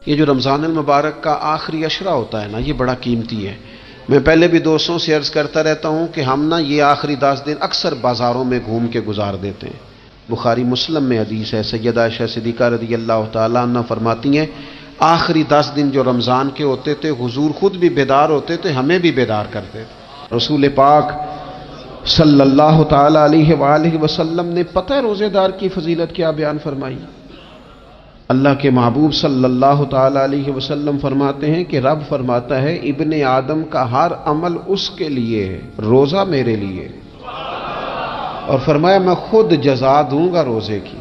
یہ جو رمضان المبارک کا آخری عشرہ ہوتا ہے نا، یہ بڑا قیمتی ہے۔ میں پہلے بھی دوستوں سے عرض کرتا رہتا ہوں کہ ہم نا یہ آخری 10 دن اکثر بازاروں میں گھوم کے گزار دیتے ہیں۔ بخاری مسلم میں حدیث ہے، سیدہ عائشہ صدیقہ رضی اللہ تعالیٰ عنہ فرماتی ہیں آخری 10 دن جو رمضان کے ہوتے تھے حضور خود بھی بیدار ہوتے تھے، ہمیں بھی بیدار کرتے تھے۔ رسول پاک صلی اللہ تعالیٰ علیہ وآلہ وسلم نے پتہ ہے روزے دار کی فضیلت کیا بیان فرمائی؟ اللہ کے محبوب صلی اللہ تعالیٰ علیہ وسلم فرماتے ہیں کہ رب فرماتا ہے ابن آدم کا ہر عمل اس کے لیے ہے، روزہ میرے لیے، اور فرمایا میں خود جزا دوں گا روزے کی،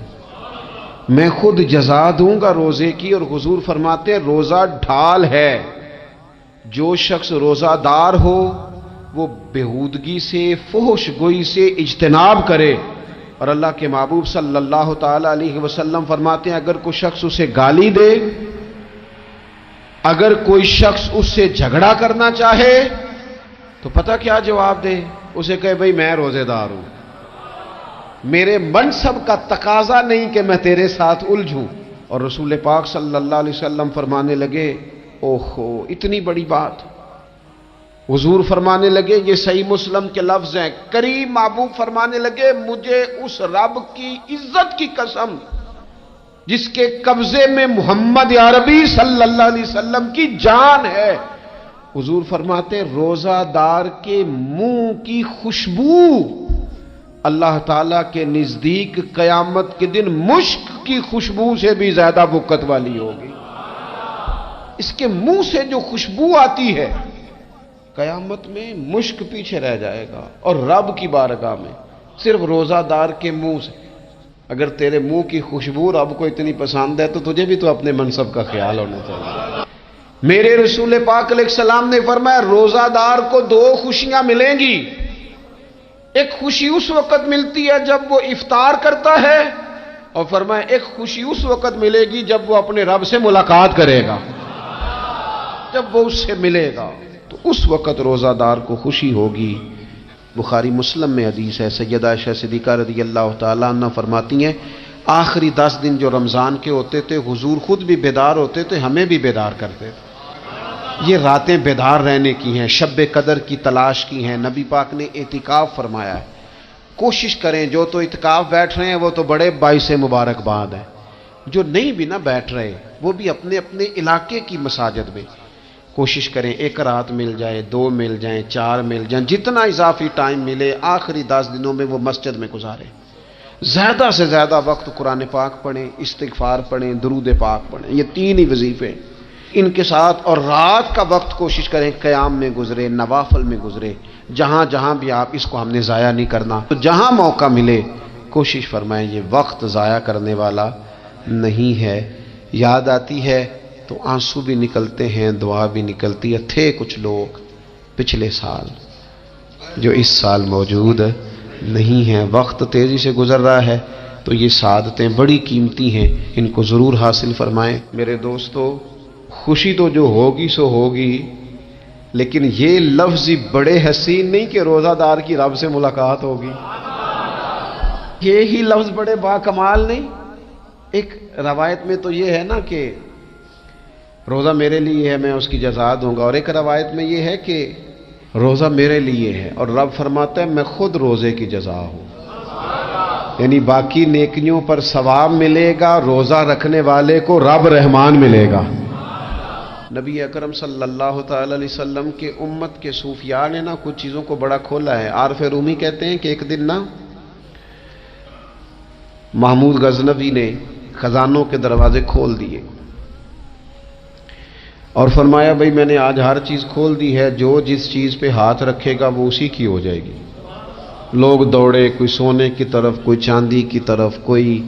میں خود جزا دوں گا روزے کی۔ اور حضور فرماتے ہیں روزہ ڈھال ہے، جو شخص روزہ دار ہو وہ بےہودگی سے، فحش گوئی سے اجتناب کرے۔ اور اللہ کے محبوب صلی اللہ تعالیٰ علیہ وسلم فرماتے ہیں اگر کوئی شخص اسے گالی دے، اگر کوئی شخص اس سے جھگڑا کرنا چاہے تو پتہ کیا جواب دے؟ اسے کہے بھئی میں روزے دار ہوں، میرے منصب کا تقاضا نہیں کہ میں تیرے ساتھ الجھوں۔ اور رسول پاک صلی اللہ علیہ وسلم فرمانے لگے اوہو اتنی بڑی بات۔ حضور فرمانے لگے، یہ صحیح مسلم کے لفظ ہیں، کریم محبوب فرمانے لگے مجھے اس رب کی عزت کی قسم جس کے قبضے میں محمد عربی صلی اللہ علیہ وسلم کی جان ہے، حضور فرماتے روزہ دار کے منہ کی خوشبو اللہ تعالیٰ کے نزدیک قیامت کے دن مشک کی خوشبو سے بھی زیادہ بکت والی ہوگی۔ اس کے منہ سے جو خوشبو آتی ہے قیامت میں مشک پیچھے رہ جائے گا، اور رب کی بارگاہ میں صرف روزہ دار کے منہ سے۔ اگر تیرے منہ کی خوشبو رب کو اتنی پسند ہے تو تجھے بھی تو اپنے منصب کا خیال ہونا چاہیے۔ میرے رسول پاک علیہ السلام نے فرمایا روزہ دار کو 2 خوشیاں ملیں گی، ایک خوشی اس وقت ملتی ہے جب وہ افطار کرتا ہے، اور فرمایا ایک خوشی اس وقت ملے گی جب وہ اپنے رب سے ملاقات کرے گا، جب وہ اس سے ملے گا تو اس وقت روزہ دار کو خوشی ہوگی۔ بخاری مسلم میں حدیث ہے، سیدہ عائشہ صدیقہ رضی اللہ تعالیٰ عنہ فرماتی ہیں آخری 10 دن جو رمضان کے ہوتے تھے حضور خود بھی بیدار ہوتے تھے، ہمیں بھی بیدار کرتے تھے۔ یہ راتیں بیدار رہنے کی ہیں، شب قدر کی تلاش کی ہیں۔ نبی پاک نے اعتکاف فرمایا ہے، کوشش کریں جو تو اعتکاف بیٹھ رہے ہیں وہ تو بڑے باعث مبارکباد ہیں، جو نہیں بھی نہ بیٹھ رہے وہ بھی اپنے اپنے علاقے کی مساجد میں کوشش کریں 1 رات مل جائے، 2 مل جائیں، 4 مل جائیں، جتنا اضافی ٹائم ملے آخری 10 دنوں میں وہ مسجد میں گزاریں۔ زیادہ سے زیادہ وقت قرآن پاک پڑھیں، استغفار پڑھیں، درود پاک پڑھیں، یہ 3 ہی وظیفے ان کے ساتھ۔ اور رات کا وقت کوشش کریں قیام میں گزرے، نوافل میں گزرے، جہاں جہاں بھی آپ اس کو ہم نے ضائع نہیں کرنا، تو جہاں موقع ملے کوشش فرمائیں، یہ وقت ضائع کرنے والا نہیں ہے۔ یاد آتی ہے تو آنسو بھی نکلتے ہیں، دعا بھی نکلتی ہے۔ تھے کچھ لوگ پچھلے سال جو اس سال موجود نہیں ہیں، وقت تیزی سے گزر رہا ہے، تو یہ سعادتیں بڑی قیمتی ہیں، ان کو ضرور حاصل فرمائیں۔ میرے دوستو خوشی تو جو ہوگی سو ہوگی، لیکن یہ لفظ بڑے حسین نہیں کہ روزہ دار کی رب سے ملاقات ہوگی، یہی لفظ بڑے باکمال نہیں؟ ایک روایت میں تو یہ ہے نا کہ روزہ میرے لیے ہے میں اس کی جزا دوں گا، اور ایک روایت میں یہ ہے کہ روزہ میرے لیے ہے اور رب فرماتا ہے میں خود روزے کی جزا ہوں، یعنی باقی نیکیوں پر ثواب ملے گا، روزہ رکھنے والے کو رب رحمان ملے گا۔ نبی اکرم صلی اللہ تعالی علیہ وسلم کے امت کے صوفیاء نے نا کچھ چیزوں کو بڑا کھولا ہے۔ عارف رومی کہتے ہیں کہ ایک دن نا محمود غزنوی نے خزانوں کے دروازے کھول دیے اور فرمایا بھئی میں نے آج ہر چیز کھول دی ہے، جو جس چیز پہ ہاتھ رکھے گا وہ اسی کی ہو جائے گی۔ لوگ دوڑے، کوئی سونے کی طرف، کوئی چاندی کی طرف، کوئی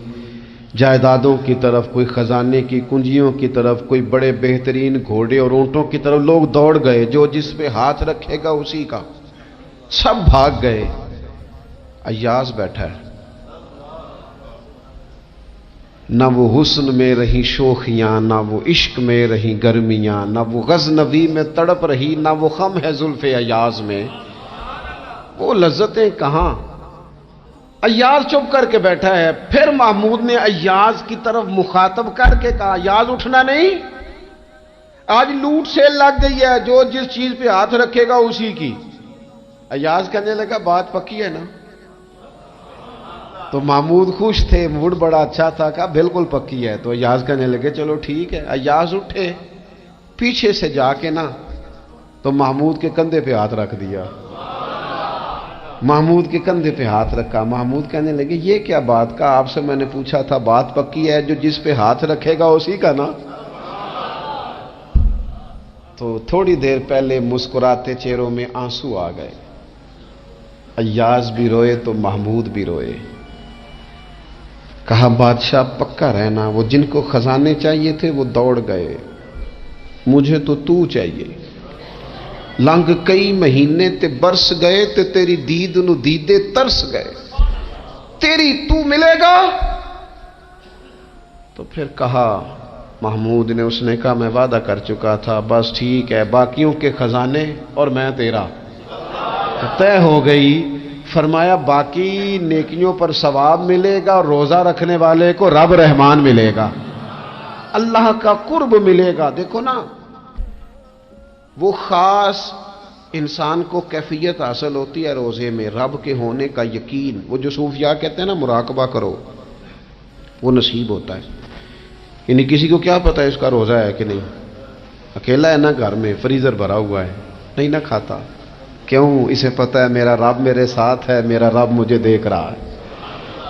جائیدادوں کی طرف، کوئی خزانے کی کنجیوں کی طرف، کوئی بڑے بہترین گھوڑے اور اونٹوں کی طرف، لوگ دوڑ گئے، جو جس پہ ہاتھ رکھے گا اسی کا۔ سب بھاگ گئے، ایاز بیٹھا ہے، نہ وہ حسن میں رہی شوخیاں، نہ وہ عشق میں رہی گرمیاں، نہ وہ غزنوی میں تڑپ رہی، نہ وہ خم ہے زلف ایاز میں، وہ لذتیں کہاں۔ ایاز چپ کر کے بیٹھا ہے۔ پھر محمود نے ایاز کی طرف مخاطب کر کے کہا ایاز اٹھنا نہیں، آج لوٹ سیل لگ گئی ہے، جو جس چیز پہ ہاتھ رکھے گا اسی کی۔ ایاز کہنے لگا بات پکی ہے نا؟ تو محمود خوش تھے، موڈ بڑا اچھا تھا، کہا بالکل پکی ہے۔ تو ایاز کہنے لگے چلو ٹھیک ہے۔ ایاز اٹھے، پیچھے سے جا کے نا تو محمود کے کندھے پہ ہاتھ رکھ دیا، محمود کے کندھے پہ ہاتھ رکھا۔ محمود کہنے لگے یہ کیا بات کا، آپ سے میں نے پوچھا تھا بات پکی ہے، جو جس پہ ہاتھ رکھے گا اسی کا نا۔ تو تھوڑی دیر پہلے مسکراتے چہروں میں آنسو آ گئے، ایاز بھی روئے تو محمود بھی روئے۔ کہا بادشاہ پکا رہنا، وہ جن کو خزانے چاہیے تھے وہ دوڑ گئے، مجھے تو چاہیے۔ لنگ کئی مہینے تے برس گئے تے تیری دید نو دیدے ترس گئے، تیری تو ملے گا۔ تو پھر کہا محمود نے، اس نے کہا میں وعدہ کر چکا تھا، بس ٹھیک ہے، باقیوں کے خزانے اور میں تیرا طے ہو گئی۔ فرمایا باقی نیکیوں پر ثواب ملے گا، اور روزہ رکھنے والے کو رب رحمان ملے گا، اللہ کا قرب ملے گا۔ دیکھو نا، وہ خاص انسان کو کیفیت حاصل ہوتی ہے روزے میں، رب کے ہونے کا یقین۔ وہ جو صوفیاء کہتے ہیں نا مراقبہ کرو، وہ نصیب ہوتا ہے۔ یعنی کسی کو کیا پتا ہے اس کا روزہ ہے کہ نہیں، اکیلا ہے نا گھر میں، فریزر بھرا ہوا ہے، نہیں نہ کھاتا، کیوں؟ اسے پتا ہے میرا رب میرے ساتھ ہے، میرا رب مجھے دیکھ رہا ہے۔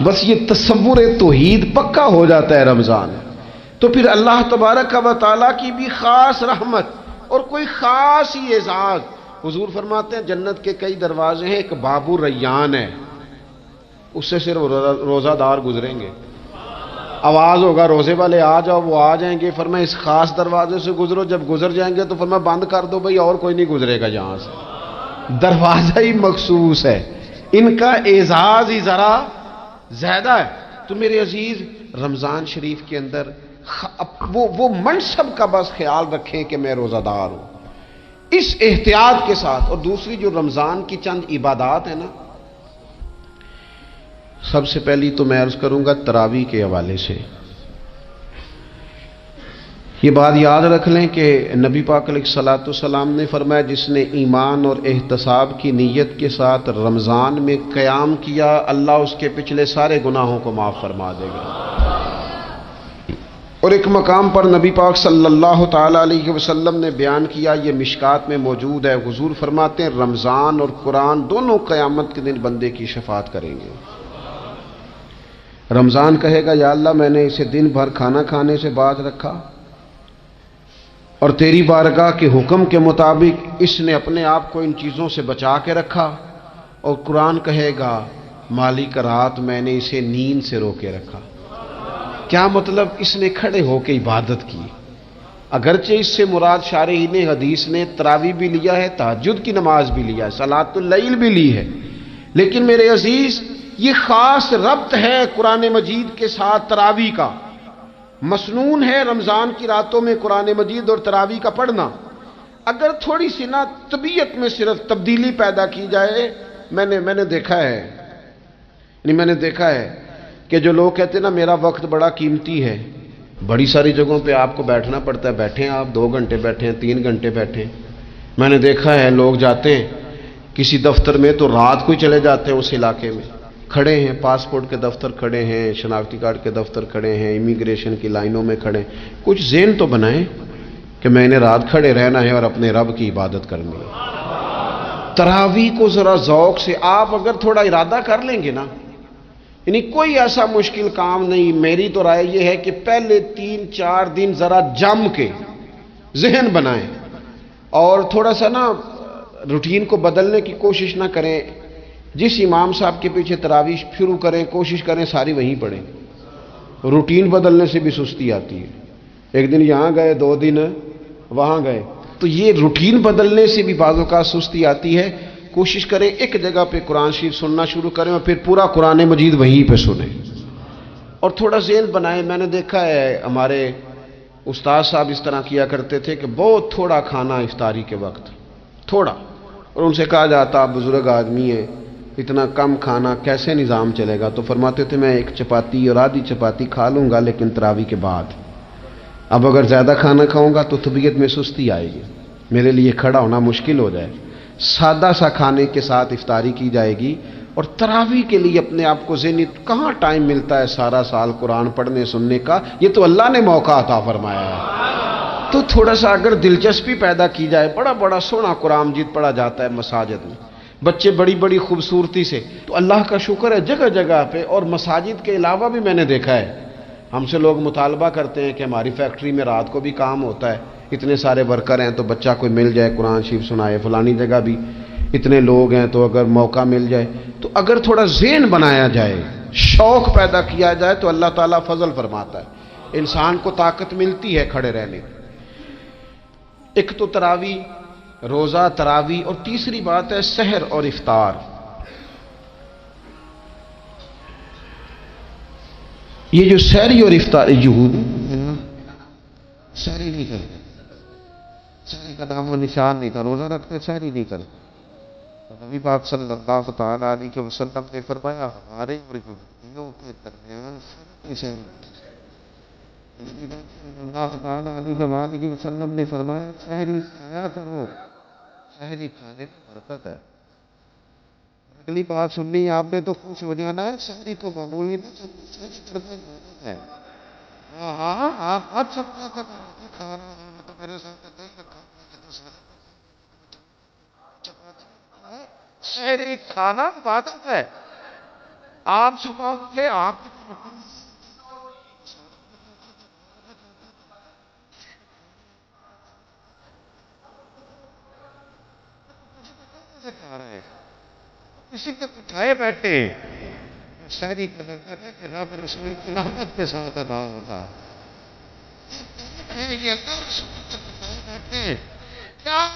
بس یہ تصور توحید پکا ہو جاتا ہے رمضان، تو پھر اللہ تبارک و تعالیٰ کی بھی خاص رحمت اور کوئی خاص ہی اعزاز۔ حضور فرماتے ہیں جنت کے کئی دروازے ہیں، ایک باب الریان ہے، اس سے صرف روزہ دار گزریں گے۔ آواز ہوگا روزے والے آ جاؤ، وہ آ جائیں گے، فرمایا اس خاص دروازے سے گزرو، جب گزر جائیں گے تو فرمایا بند کر دو بھئی، اور کوئی نہیں گزرے گا یہاں سے، دروازہ ہی مخصوص ہے، ان کا اعزاز ہی ذرا زیادہ ہے۔ تو میرے عزیز، رمضان شریف کے اندر وہ منصب کا بس خیال رکھیں کہ میں روزہ دار ہوں، اس احتیاط کے ساتھ۔ اور دوسری جو رمضان کی چند عبادات ہیں نا، سب سے پہلی تو میں عرض کروں گا تراویح کے حوالے سے۔ یہ بات یاد رکھ لیں کہ نبی پاک علیہ الصلوۃ والسلام نے فرمایا جس نے ایمان اور احتساب کی نیت کے ساتھ رمضان میں قیام کیا، اللہ اس کے پچھلے سارے گناہوں کو معاف فرما دے گا۔ اور ایک مقام پر نبی پاک صلی اللہ تعالی علیہ وسلم نے بیان کیا، یہ مشکات میں موجود ہے، حضور فرماتے ہیں رمضان اور قرآن دونوں قیامت کے دن بندے کی شفاعت کریں گے۔ رمضان کہے گا یا اللہ میں نے اسے دن بھر کھانا کھانے سے باز رکھا، اور تیری بارگاہ کے حکم کے مطابق اس نے اپنے آپ کو ان چیزوں سے بچا کے رکھا۔ اور قرآن کہے گا مالک رات میں نے اسے نیند سے روکے رکھا۔ کیا مطلب؟ اس نے کھڑے ہو کے عبادت کی، اگرچہ اس سے مراد شارحین حدیث نے تراویح بھی لیا ہے، تہجد کی نماز بھی لیا ہے، صلاۃ اللیل بھی لی ہے، لیکن میرے عزیز یہ خاص ربط ہے قرآن مجید کے ساتھ تراویح کا۔ مسنون ہے رمضان کی راتوں میں قرآن مجید اور تراویح کا پڑھنا۔ اگر تھوڑی سی نا طبیعت میں صرف تبدیلی پیدا کی جائے، میں نے دیکھا ہے کہ جو لوگ کہتے ہیں نا میرا وقت بڑا قیمتی ہے، بڑی ساری جگہوں پہ آپ کو بیٹھنا پڑتا ہے، بیٹھیں آپ 2 گھنٹے بیٹھیں، 3 گھنٹے بیٹھیں۔ میں نے دیکھا ہے لوگ جاتے ہیں کسی دفتر میں تو رات کو ہی چلے جاتے ہیں اس علاقے میں، کھڑے ہیں، پاسپورٹ کے دفتر کھڑے ہیں، شناختی کارڈ کے دفتر کھڑے ہیں، امیگریشن کی لائنوں میں کھڑے ہیں۔ کچھ ذہن تو بنائیں کہ میں نے رات کھڑے رہنا ہے اور اپنے رب کی عبادت کرنی ہے۔ تراویح کو ذرا ذوق سے آپ اگر تھوڑا ارادہ کر لیں گے نا، یعنی کوئی ایسا مشکل کام نہیں۔ میری تو رائے یہ ہے کہ پہلے 3-4 دن ذرا جم کے ذہن بنائیں، اور تھوڑا سا نا روٹین کو بدلنے کی کوشش نہ کریں۔ جس امام صاحب کے پیچھے تراویح شروع کریں، کوشش کریں ساری وہیں پڑھیں۔ روٹین بدلنے سے بھی سستی آتی ہے، ایک دن یہاں گئے، 2 دن وہاں گئے، تو یہ روٹین بدلنے سے بھی بعض اوقات سستی آتی ہے۔ کوشش کریں ایک جگہ پہ قرآن شریف سننا شروع کریں اور پھر پورا قرآن مجید وہیں پہ سنیں، اور تھوڑا ذہن بنائیں۔ میں نے دیکھا ہے ہمارے استاد صاحب اس طرح کیا کرتے تھے کہ بہت تھوڑا کھانا افطاری کے وقت، تھوڑا، اور ان سے کہا جاتا آپ بزرگ آدمی ہیں، اتنا کم کھانا کیسے نظام چلے گا؟ تو فرماتے تھے میں 1 چپاتی اور آدھی چپاتی کھا لوں گا لیکن تراویح کے بعد، اب اگر زیادہ کھانا کھاؤں گا تو طبیعت میں سستی آئے گی، میرے لیے کھڑا ہونا مشکل ہو جائے، سادہ سا کھانے کے ساتھ افطاری کی جائے گی۔ اور تراویح کے لیے اپنے آپ کو ذہنی، کہاں ٹائم ملتا ہے سارا سال قرآن پڑھنے سننے کا، یہ تو اللہ نے موقع عطا فرمایا ہے۔ تو تھوڑا سا اگر دلچسپی پیدا کی جائے، بڑا بڑا سونا قرآن مجید پڑھا جاتا ہے مساجد میں، بچے بڑی بڑی خوبصورتی سے، تو اللہ کا شکر ہے جگہ جگہ پہ۔ اور مساجد کے علاوہ بھی میں نے دیکھا ہے، ہم سے لوگ مطالبہ کرتے ہیں کہ ہماری فیکٹری میں رات کو بھی کام ہوتا ہے، اتنے سارے ورکر ہیں تو بچہ کوئی مل جائے قرآن شریف سنائے، فلانی جگہ بھی اتنے لوگ ہیں تو اگر موقع مل جائے، تو اگر تھوڑا ذہن بنایا جائے، شوق پیدا کیا جائے تو اللہ تعالیٰ فضل فرماتا ہے، انسان کو طاقت ملتی ہے کھڑے رہنے۔ ایک تو تراویح، روزہ، تراویح، اور تیسری بات ہے سحر اور افطار۔ یہ جو سحری اور افطار، سحری نہیں کرتے، سحری کا نام و نشان نہیں تھا، روزہ رکھتے سحری نہیں کرتے۔ تو نبی پاک صلی اللہ تعالیٰ علیہ وسلم نے فرمایا ہمارے اور یہودیوں کے درمیان فرق اسے، نبی پاک صلی اللہ تعالیٰ علیہ وسلم نے فرمایا سحری کھایا کرو، سحری کھانے میں برکت ہے۔ اگلی بات سننی آپ نے تو خوش ہو جانا ہے، سحری تو معمولی نہیں، سحری کرنا ضرورت ہے۔ ہاں آپ سب کھانا تو میرے ساتھ سحری کھانا عبادت ہے۔ آپ صبح اٹھے، آپ کھا رہے ہیں، کسی کے اٹھائے بیٹھے، سحری کا لگتا ہے کہ رب رسول کی رحمت کے ساتھ ادا ہوتا ہے۔ یہ اللہ رسول کے اٹھائے بیٹھے، کیا